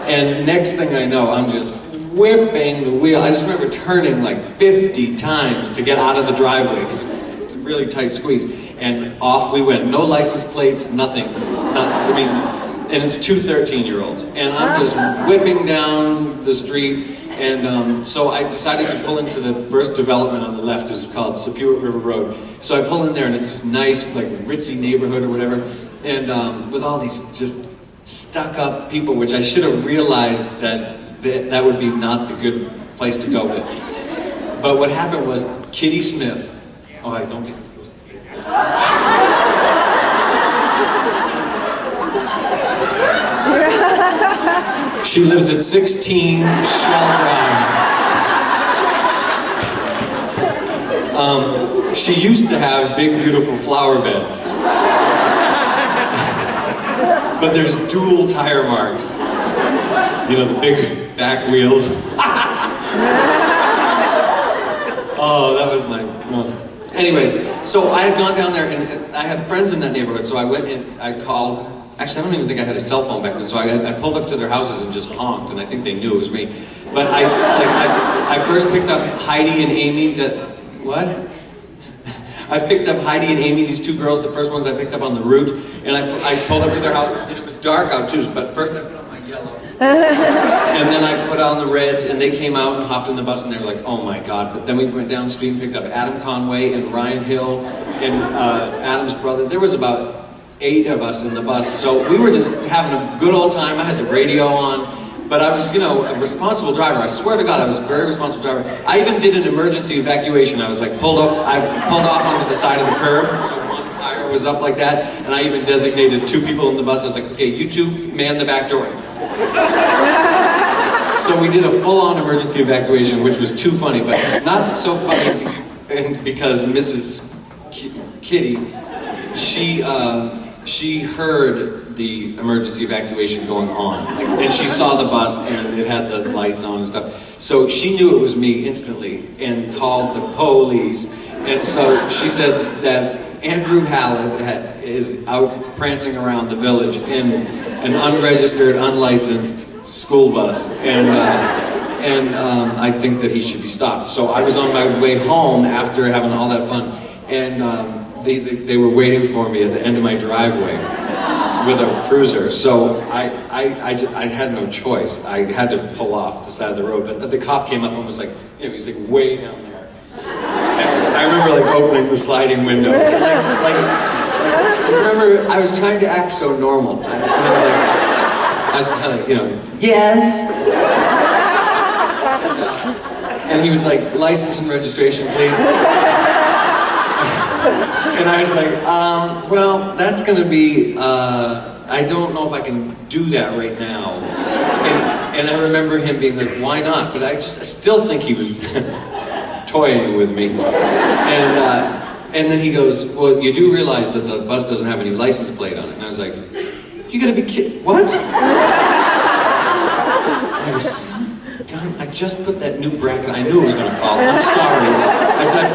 And next thing I know, I'm just whipping the wheel. I just remember turning like 50 times to get out of the driveway because it was a really tight squeeze. And off we went. No license plates, nothing. And it's two 13-year-olds. And I'm just whipping down the street. And so I decided to pull into the first development on the left, is called Sepuit River Road. So I pull in there and it's this nice, like ritzy neighborhood or whatever. And with all these just stuck-up people, which I should have realized that would be not the good place to go with. But what happened was Kitty Smith. Oh, I don't get. She lives at 16 Shell Drive. She used to have big, beautiful flower beds. But there's dual tire marks. You know, the big back wheels. Oh, that was my... Well. Anyways, so I had gone down there, and I had friends in that neighborhood, so I went and I called... Actually, I don't even think I had a cell phone back then, so I pulled up to their houses and just honked, and I think they knew it was me. But I first picked up Heidi and Amy, what? I picked up Heidi and Amy, these two girls, the first ones I picked up on the route, and I pulled up to their house, and it was dark out too, but first I put on my yellow. And then I put on the reds, and they came out and hopped in the bus, and they were like, oh my God. But then we went down the street and picked up Adam Conway and Ryan Hill and Adam's brother. There was about 8 of us in the bus, so we were just having a good old time. I had the radio on, but I was, you know, a responsible driver. I swear to God, I was a very responsible driver. I even did an emergency evacuation. I was like I pulled off onto the side of the curb, so one tire was up like that, and I even designated 2 people in the bus. I was like, okay, you 2 man the back door. So we did a full-on emergency evacuation, which was too funny, but not so funny because Mrs. Kitty, she heard the emergency evacuation going on, and she saw the bus and it had the lights on and stuff. So she knew it was me instantly and called the police. And so she said that Andrew Hallett is out prancing around the village in an unregistered, unlicensed school bus, and I think that he should be stopped. So I was on my way home after having all that fun, and they were waiting for me at the end of my driveway with a cruiser. So I had no choice. I had to pull off the side of the road. But the cop came up and was like, you know, he's like way down there. And I remember like opening the sliding window. Just remember, I was trying to act so normal. And I was kind of, you know, yes. And he was like, license and registration, please. And I was like, well, that's gonna be, I don't know if I can do that right now. And I remember him being like, why not? But I still think he was toying with me. And then he goes, well, you do realize that the bus doesn't have any license plate on it. And I was like, you gotta be kidding, what? I was, son, God, I just put that new bracket, I knew it was gonna fall, I'm sorry. I said,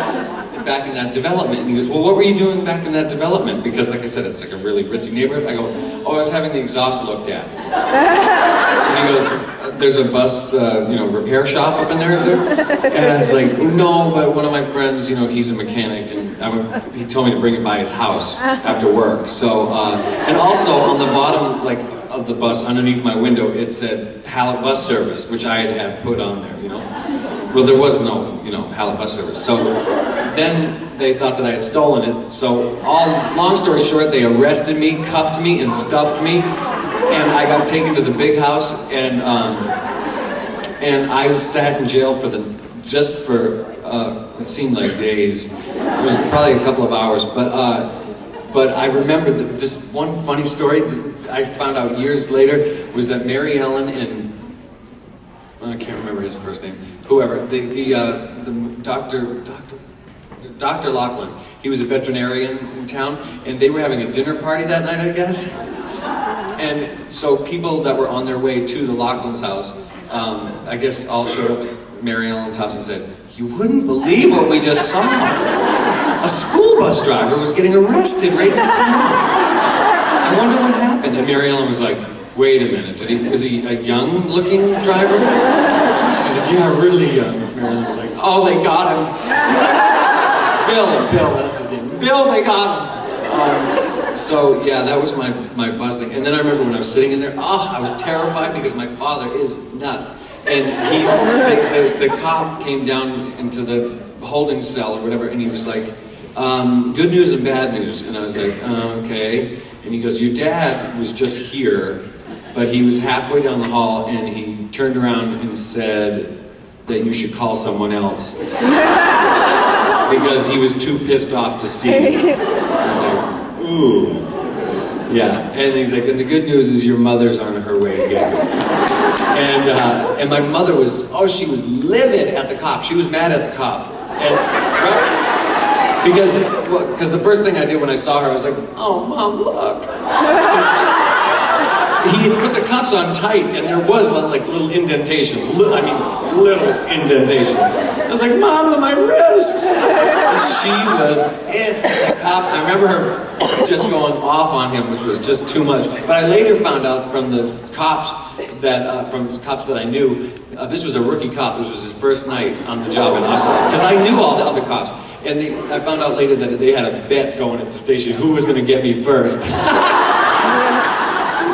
back in that development. And he goes, well, what were you doing back in that development? Because like I said, it's like a really ritzy neighborhood. I go, oh, I was having the exhaust looked at. And he goes, there's a bus, you know, repair shop up in there, is there? And I was like, no, but one of my friends, you know, he's a mechanic, and he told me to bring it by his house after work. So, and also on the bottom, like, of the bus, underneath my window, it said Hallett Bus Service, which I had put on there, you know? Well, there was no, you know, Hallett Bus Service. So then they thought that I had stolen it. So long story short, they arrested me, cuffed me, and stuffed me. And I got taken to the big house, and I sat in jail for it seemed like days. It was probably a couple of hours, but I remember this one funny story that I found out years later was that Mary Ellen and I can't remember his first name. Whoever, the Dr. Lachlan, he was a veterinarian in town, and they were having a dinner party that night, I guess. And so people that were on their way to the Lachlan's house, I guess all showed up at Mary Ellen's house and said, you wouldn't believe what we just saw. A school bus driver was getting arrested right in town. I wonder what happened. And Mary Ellen was like, wait a minute, is he a young-looking driver? She's like, yeah, really young. Marilyn was like, oh, they got him. Bill, that's his name. Bill, they got him. So yeah, that was my bus thing. And then I remember when I was sitting in there, I was terrified because my father is nuts. And the cop came down into the holding cell or whatever, and he was like, good news and bad news. And I was like, okay. And he goes, your dad was just here, but he was halfway down the hall and he turned around and said that you should call someone else. Because he was too pissed off to see you. I was like, ooh. Yeah, and he's like, and the good news is your mother's on her way again. And my mother was, she was livid at the cop. She was mad at the cop. And, right? Because the first thing I did when I saw her, I was like, oh, Mom, look. He had put the cuffs on tight, and there was like little indentation. Little indentation. I was like, Mom, my wrists! And she was pissed at the cop. I remember her just going off on him, which was just too much. But I later found out from the cops that I knew, this was a rookie cop. This was his first night on the job in Austin. Because I knew all the other cops. And I found out later that they had a bet going at the station, who was going to get me first. Which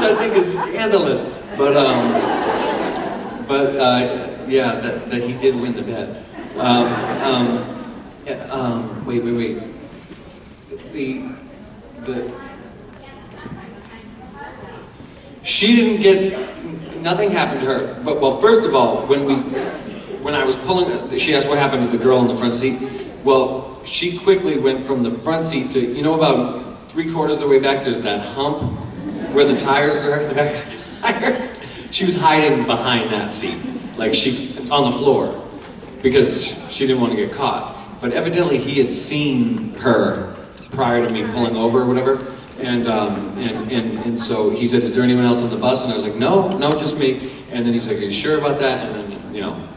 I think is scandalous. But yeah, that he did win the bet. Wait. She didn't get, nothing happened to her. But, well, first of all, when I was pulling, she asked what happened to the girl in the front seat. Well, she quickly went from the front seat to, about 3/4 of the way back, there's that hump where the tires are, the back tires. She was hiding behind that seat, like on the floor, because she didn't want to get caught. But evidently he had seen her prior to me pulling over or whatever, and so he said, is there anyone else on the bus? And I was like, no, just me. And then he was like, are you sure about that? And then,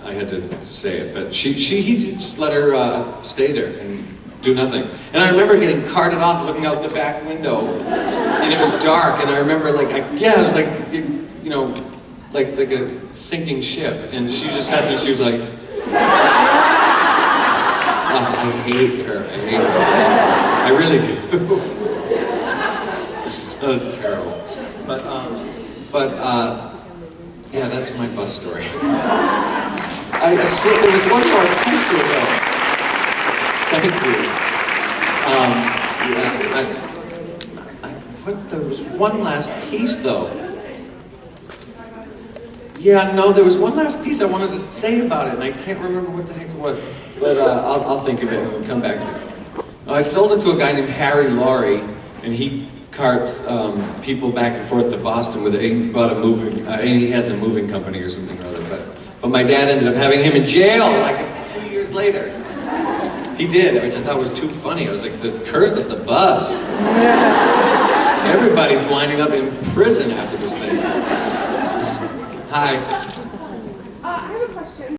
I had to say it, but he just let her stay there and do nothing. And I remember getting carted off, looking out the back window, and it was dark, and I remember it was like, like a sinking ship, and she just sat there, she was like, I hate her, I really do. Oh, that's terrible. Yeah, that's my bus story. There was one more piece to it though. Thank you. There was one last piece though. Yeah, no, there was one last piece I wanted to say about it, and I can't remember what the heck it was. But I'll think of it and we'll come back to it. I sold it to a guy named Harry Laurie, and he carts people back and forth to Boston with he bought a moving, he has a moving company or something or other. But my dad ended up having him in jail like 2 years later. He did, which I thought was too funny. I was like, the curse of the bus. Everybody's winding up in prison after this thing. Hi.